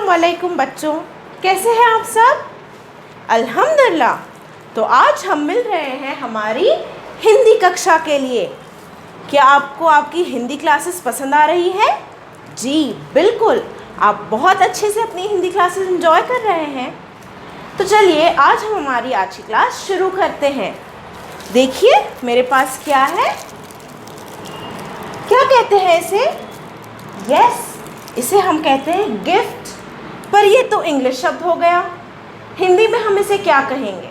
वालेकुम बच्चों, कैसे हैं आप सब? अल्हम्दुलिल्लाह। तो आज हम मिल रहे हैं हमारी हिंदी कक्षा के लिए। क्या आपको आपकी हिंदी क्लासेस पसंद आ रही है? जी बिल्कुल, आप बहुत अच्छे से अपनी हिंदी क्लासेस एंजॉय कर रहे हैं। तो चलिए आज हम हमारी आज की क्लास शुरू करते हैं। देखिए मेरे पास क्या है, क्या कहते हैं इसे? यस, इसे हम कहते हैं गिफ्ट। पर ये तो इंग्लिश शब्द हो गया। हिंदी में हम इसे क्या कहेंगे?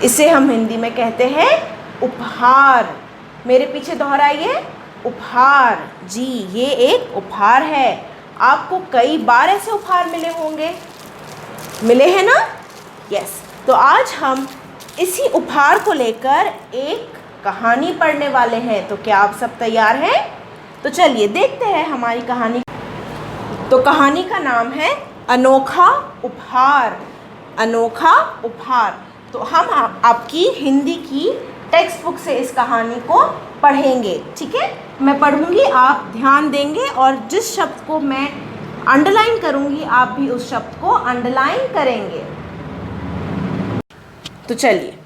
इसे हम हिंदी में कहते हैं उपहार। मेरे पीछे दोहराइए, उपहार। जी, ये एक उपहार है। आपको कई बार ऐसे उपहार मिले होंगे, मिले हैं ना? यस। तो आज हम इसी उपहार को लेकर एक कहानी पढ़ने वाले हैं। तो क्या आप सब तैयार हैं? तो चलिए देखते हैं हमारी कहानी। तो कहानी का नाम है अनोखा उपहार। अनोखा उपहार। तो हम आपकी हिंदी की टेक्स्ट बुक से इस कहानी को पढ़ेंगे, ठीक है? मैं पढ़ूंगी, आप ध्यान देंगे और जिस शब्द को मैं अंडरलाइन करूंगी आप भी उस शब्द को अंडरलाइन करेंगे। तो चलिए,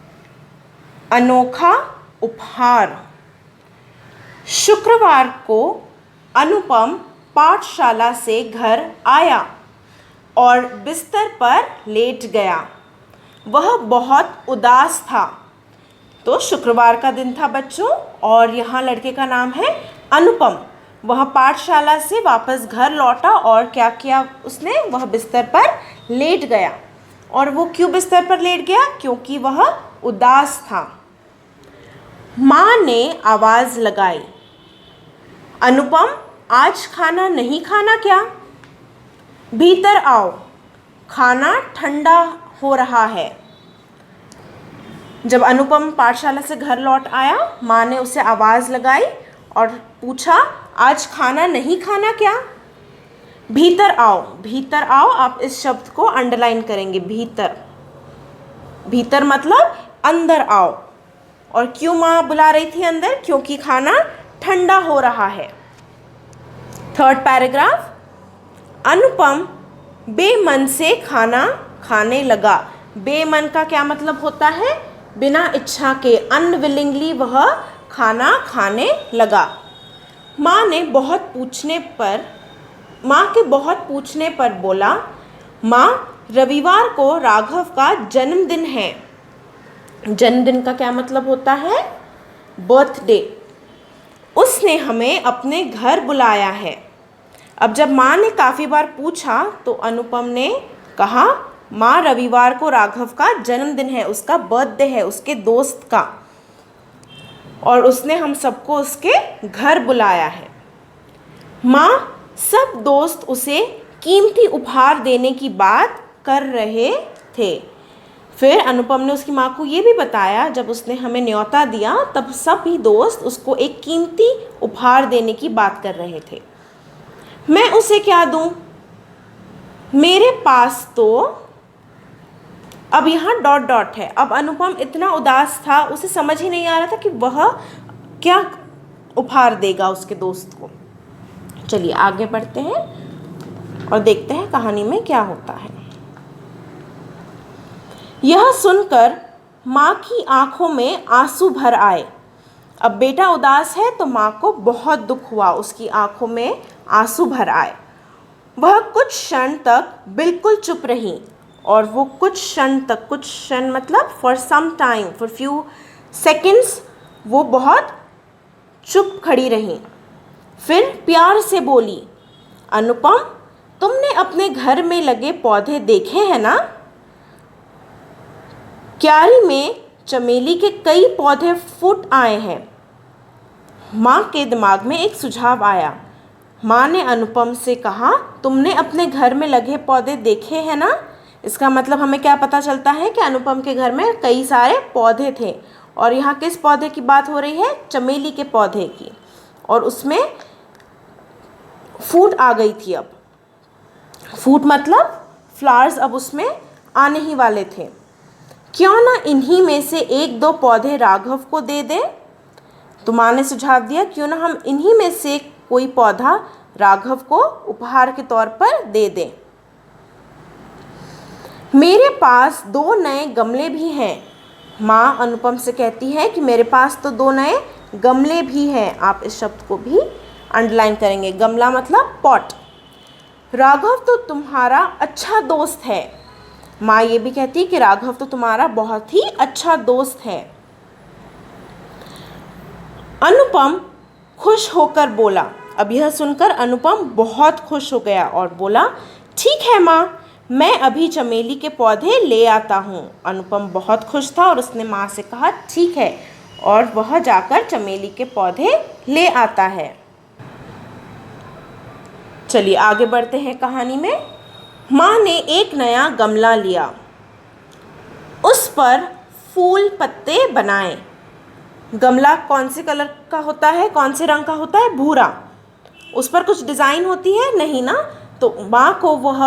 अनोखा उपहार। शुक्रवार को अनुपम पाठशाला से घर आया और बिस्तर पर लेट गया। वह बहुत उदास था। तो शुक्रवार का दिन था बच्चों, और यहाँ लड़के का नाम है अनुपम। वह पाठशाला से वापस घर लौटा और क्या किया उसने? वह बिस्तर पर लेट गया। और वो क्यों बिस्तर पर लेट गया? क्योंकि वह उदास था। माँ ने आवाज़ लगाई, अनुपम आज खाना नहीं खाना क्या? भीतर आओ, खाना ठंडा हो रहा है। जब अनुपम पाठशाला से घर लौट आया, माँ ने उसे आवाज़ लगाई और पूछा, आज खाना नहीं खाना क्या? भीतर आओ। भीतर आओ, आप इस शब्द को अंडरलाइन करेंगे। भीतर, भीतर मतलब अंदर आओ। और क्यों माँ बुला रही थी अंदर? क्योंकि खाना ठंडा हो रहा है। थर्ड पैराग्राफ, अनुपम बेमन से खाना खाने लगा। बेमन का क्या मतलब होता है? बिना इच्छा के, अनविलिंगली वह खाना खाने लगा। माँ के बहुत पूछने पर बोला, माँ रविवार को राघव का जन्मदिन है। जन्मदिन का क्या मतलब होता है? बर्थडे। उसने हमें अपने घर बुलाया है। अब जब माँ ने काफ़ी बार पूछा तो अनुपम ने कहा, माँ रविवार को राघव का जन्मदिन है, उसका बर्थडे है, उसके दोस्त का, और उसने हम सबको उसके घर बुलाया है। माँ सब दोस्त उसे कीमती उपहार देने की बात कर रहे थे। फिर अनुपम ने उसकी माँ को ये भी बताया, जब उसने हमें न्योता दिया तब सभी दोस्त उसको एक कीमती उपहार देने की बात कर रहे थे। मैं उसे क्या दूं? मेरे पास तो, अब यहाँ डॉट डॉट है। अब अनुपम इतना उदास था, उसे समझ ही नहीं आ रहा था कि वह क्या उपहार देगा उसके दोस्त को। चलिए आगे बढ़ते हैं और देखते हैं कहानी में क्या होता है। यह सुनकर माँ की आंखों में आंसू भर आए। अब बेटा उदास है तो माँ को बहुत दुख हुआ, उसकी आंखों में आंसू भर आए। वह कुछ क्षण तक बिल्कुल चुप रही, और वो कुछ क्षण तक, कुछ क्षण मतलब for some time, for few seconds, वो बहुत चुप खड़ी रही। फिर प्यार से बोली, अनुपम तुमने अपने घर में लगे पौधे देखे हैं ना? क्यारी में चमेली के कई पौधे फूट आए हैं। माँ के दिमाग में एक सुझाव आया। माँ ने अनुपम से कहा, तुमने अपने घर में लगे पौधे देखे हैं ना? इसका मतलब हमें क्या पता चलता है कि अनुपम के घर में कई सारे पौधे थे। और यहाँ किस पौधे की बात हो रही है? चमेली के पौधे की। और उसमें फूट आ गई थी। अब फूट मतलब फ्लावर्स अब उसमें आने ही वाले थे। क्यों ना इन्हीं में से एक दो पौधे राघव को दे दें? तो माँ ने सुझाव दिया, क्यों ना हम इन्हीं में से कोई पौधा राघव को उपहार के तौर पर दे दें। मेरे पास 2 नए गमले भी हैं। माँ अनुपम से कहती है कि मेरे पास तो 2 नए गमले भी हैं। आप इस शब्द को भी अंडरलाइन करेंगे। गमला मतलब पॉट। राघव तो तुम्हारा अच्छा दोस्त है। माँ ये भी कहती है कि राघव तो तुम्हारा बहुत ही अच्छा दोस्त है। अनुपम खुश होकर बोला। अब यह सुनकर अनुपम बहुत खुश हो गया और बोला, ठीक है माँ, मैं अभी चमेली के पौधे ले आता हूँ। अनुपम बहुत खुश था और उसने माँ से कहा ठीक है, और वह जाकर चमेली के पौधे ले आता है। चलिए आगे बढ़ते हैं कहानी में। माँ ने एक नया गमला लिया, उस पर फूल पत्ते बनाए। गमला कौन से कलर का होता है, कौन से रंग का होता है? भूरा। उस पर कुछ डिज़ाइन होती है? नहीं ना। तो माँ को वह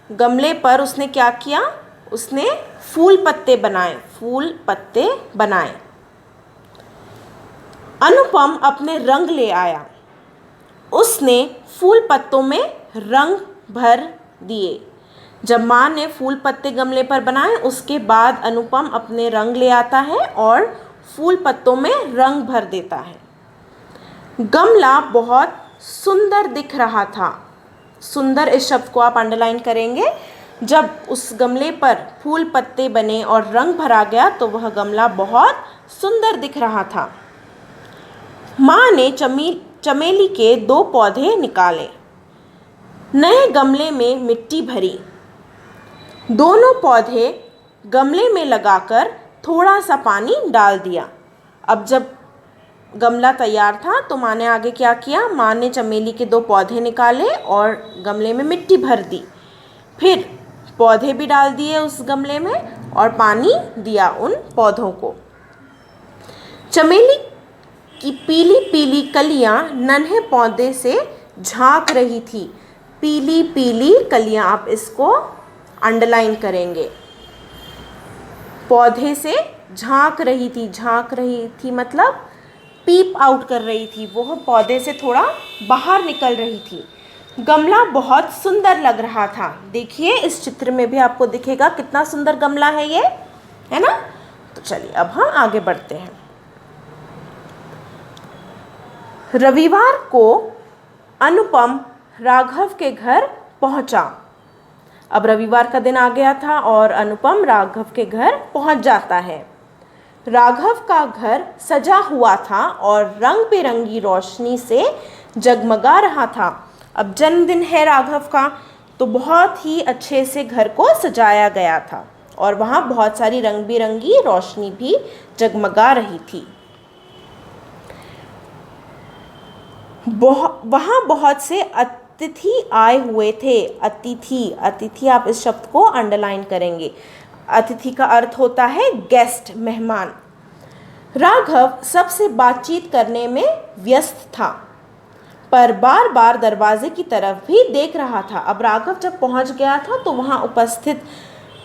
गमले पर उसने क्या किया? उसने फूल पत्ते बनाए, फूल पत्ते बनाए। अनुपम अपने रंग ले आया। उसने फूल पत्तों में रंग भर दिए। जब माँ ने फूल पत्ते गमले पर बनाए, उसके बाद अनुपम अपने रंग ले आता है और फूल पत्तों में रंग भर देता है। गमला बहुत सुंदर दिख रहा था। सुंदर इस शब्द को आप अंडरलाइन करेंगे। जब उस गमले पर फूल पत्ते बने और रंग भरा गया तो वह गमला बहुत सुंदर दिख रहा था। माँ ने चमेली के 2 पौधे निकाले। नए गमले में मिट्टी भरी। दोनों पौधे गमले में लगाकर थोड़ा सा पानी डाल दिया। अब जब गमला तैयार था तो माँ ने आगे क्या किया? माँ ने चमेली के 2 पौधे निकाले और गमले में मिट्टी भर दी। फिर पौधे भी डाल दिए उस गमले में और पानी दिया उन पौधों को। चमेली की पीली पीली कलियां नन्हे पौधे से झांक रही थी। पीली पीली कलियां, आप इसको अंडरलाइन करेंगे। पौधे से झांक रही थी। झांक रही थी मतलब पीप आउट कर रही थी, वो पौधे से थोड़ा बाहर निकल रही थी। गमला बहुत सुंदर लग रहा था। देखिए इस चित्र में भी आपको दिखेगा कितना सुंदर गमला है ये, है ना। तो चलिए अब हम आगे बढ़ते हैं। रविवार को अनुपम राघव के घर पहुंचा। अब रविवार का दिन आ गया था और अनुपम राघव के घर पहुंच जाता है। राघव का घर सजा हुआ था और रंग बिरंगी रोशनी से जगमगा रहा था। अब जन्मदिन है राघव का, तो बहुत ही अच्छे से घर को सजाया गया था और वहाँ बहुत सारी रंग बिरंगी रोशनी भी जगमगा रही थी। वहाँ बहुत से अतिथि आए हुए थे। अतिथि आप इस शब्द को अंडरलाइन करेंगे। अतिथि का अर्थ होता है गेस्ट, मेहमान। राघव सबसे बातचीत करने में व्यस्त था, पर बार बार दरवाजे की तरफ भी देख रहा था। अब राघव जब पहुंच गया था तो वहां उपस्थित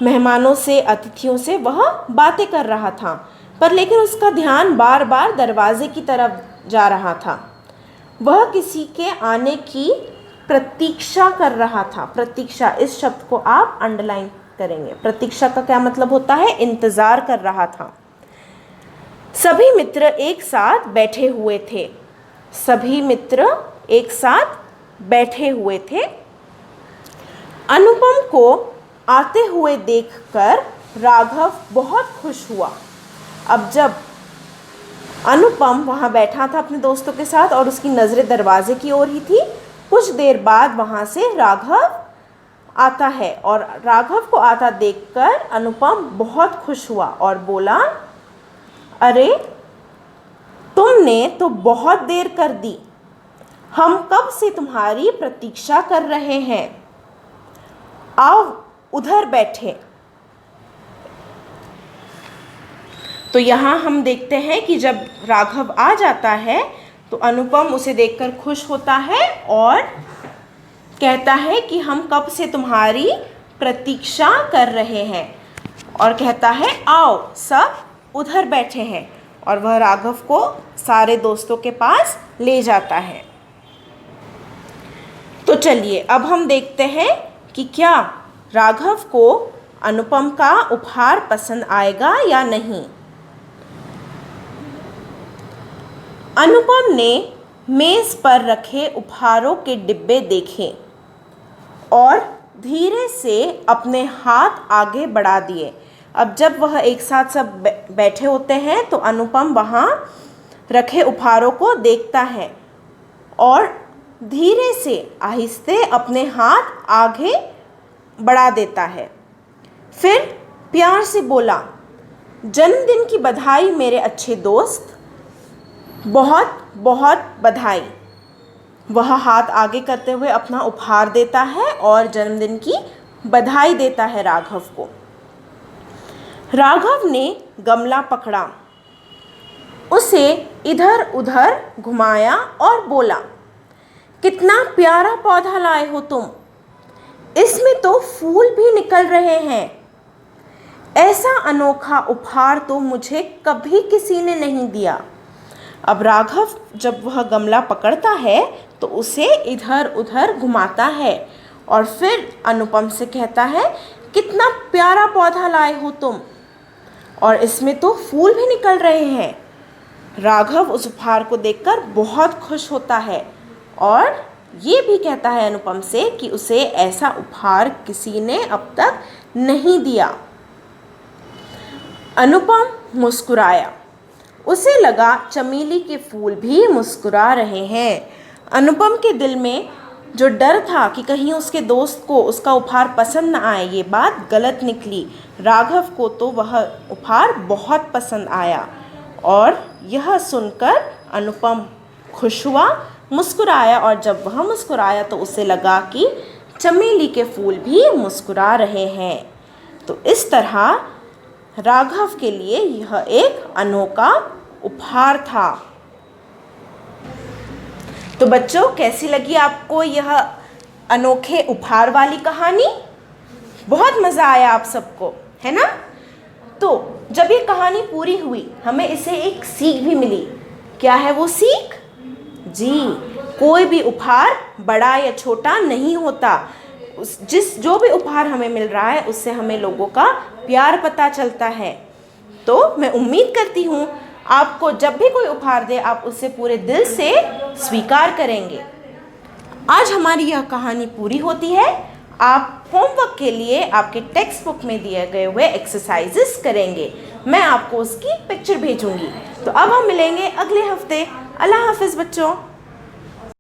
मेहमानों से, अतिथियों से वह बातें कर रहा था, पर लेकिन उसका ध्यान बार बार दरवाजे की तरफ जा रहा था। वह किसी के आने की प्रतीक्षा कर रहा था। प्रतीक्षा, इस शब्द को आप अंडरलाइन करेंगे। प्रतीक्षा का क्या मतलब होता है? इंतजार कर रहा था। सभी मित्र एक साथ बैठे हुए थे। सभी मित्र एक साथ बैठे हुए थे। अनुपम को आते हुए देखकर राघव बहुत खुश हुआ। अब जब अनुपम वहाँ बैठा था अपने दोस्तों के साथ और उसकी नज़रें दरवाजे की ओर ही थी, कुछ देर बाद वहाँ से राघव आता है और राघव को आता देखकर अनुपम बहुत खुश हुआ और बोला, अरे तुमने तो बहुत देर कर दी। हम कब से तुम्हारी प्रतीक्षा कर रहे हैं। आओ उधर बैठे। तो यहाँ हम देखते हैं कि जब राघव आ जाता है तो अनुपम उसे देखकर खुश होता है और कहता है कि हम कब से तुम्हारी प्रतीक्षा कर रहे हैं, और कहता है आओ सब उधर बैठे हैं, और वह राघव को सारे दोस्तों के पास ले जाता है। तो चलिए अब हम देखते हैं कि क्या राघव को अनुपम का उपहार पसंद आएगा या नहीं। अनुपम ने मेज़ पर रखे उपहारों के डिब्बे देखे और धीरे से अपने हाथ आगे बढ़ा दिए। अब जब वह एक साथ सब बैठे होते हैं तो अनुपम वहाँ रखे उपहारों को देखता है और धीरे से आहिस्ते अपने हाथ आगे बढ़ा देता है। फिर प्यार से बोला, जन्मदिन की बधाई मेरे अच्छे दोस्त, बहुत बहुत बधाई। वह हाथ आगे करते हुए अपना उपहार देता है और जन्मदिन की बधाई देता है राघव को। राघव ने गमला पकड़ा, उसे इधर उधर घुमाया और बोला, कितना प्यारा पौधा लाए हो तुम, इसमें तो फूल भी निकल रहे हैं। ऐसा अनोखा उपहार तो मुझे कभी किसी ने नहीं दिया। अब राघव जब वह गमला पकड़ता है तो उसे इधर उधर घुमाता है और फिर अनुपम से कहता है, कितना प्यारा पौधा लाए हो तुम, और इसमें तो फूल भी निकल रहे हैं। राघव उस उपहार को देखकर बहुत खुश होता है और ये भी कहता है अनुपम से कि उसे ऐसा उपहार किसी ने अब तक नहीं दिया। अनुपम मुस्कुराया, उसे लगा चमेली के फूल भी मुस्कुरा रहे हैं। अनुपम के दिल में जो डर था कि कहीं उसके दोस्त को उसका उपहार पसंद न आए, ये बात गलत निकली। राघव को तो वह उपहार बहुत पसंद आया और यह सुनकर अनुपम खुश हुआ, मुस्कुराया, और जब वह मुस्कुराया तो उसे लगा कि चमेली के फूल भी मुस्कुरा रहे हैं। तो इस तरह राघव के लिए यह एक अनोखा उपहार था। तो बच्चों, कैसी लगी आपको यह अनोखे उपहार वाली कहानी? बहुत मज़ा आया आप सबको, है ना? तो जब ये कहानी पूरी हुई हमें इसे एक सीख भी मिली। क्या है वो सीख? जी, कोई भी उपहार बड़ा या छोटा नहीं होता। जो भी उपहार हमें मिल रहा है उससे हमें लोगों का प्यार पता चलता है। तो मैं उम्मीद करती हूँ आपको जब भी कोई उपहार दे आप उसे पूरे दिल से स्वीकार करेंगे। आज हमारी यह कहानी पूरी होती है। आप होमवर्क के लिए आपके टेक्स्ट बुक में दिए गए हुए एक्सरसाइजेस करेंगे। मैं आपको उसकी पिक्चर भेजूंगी। तो अब हम मिलेंगे अगले हफ्ते। अल्लाह हाफिज़ बच्चों।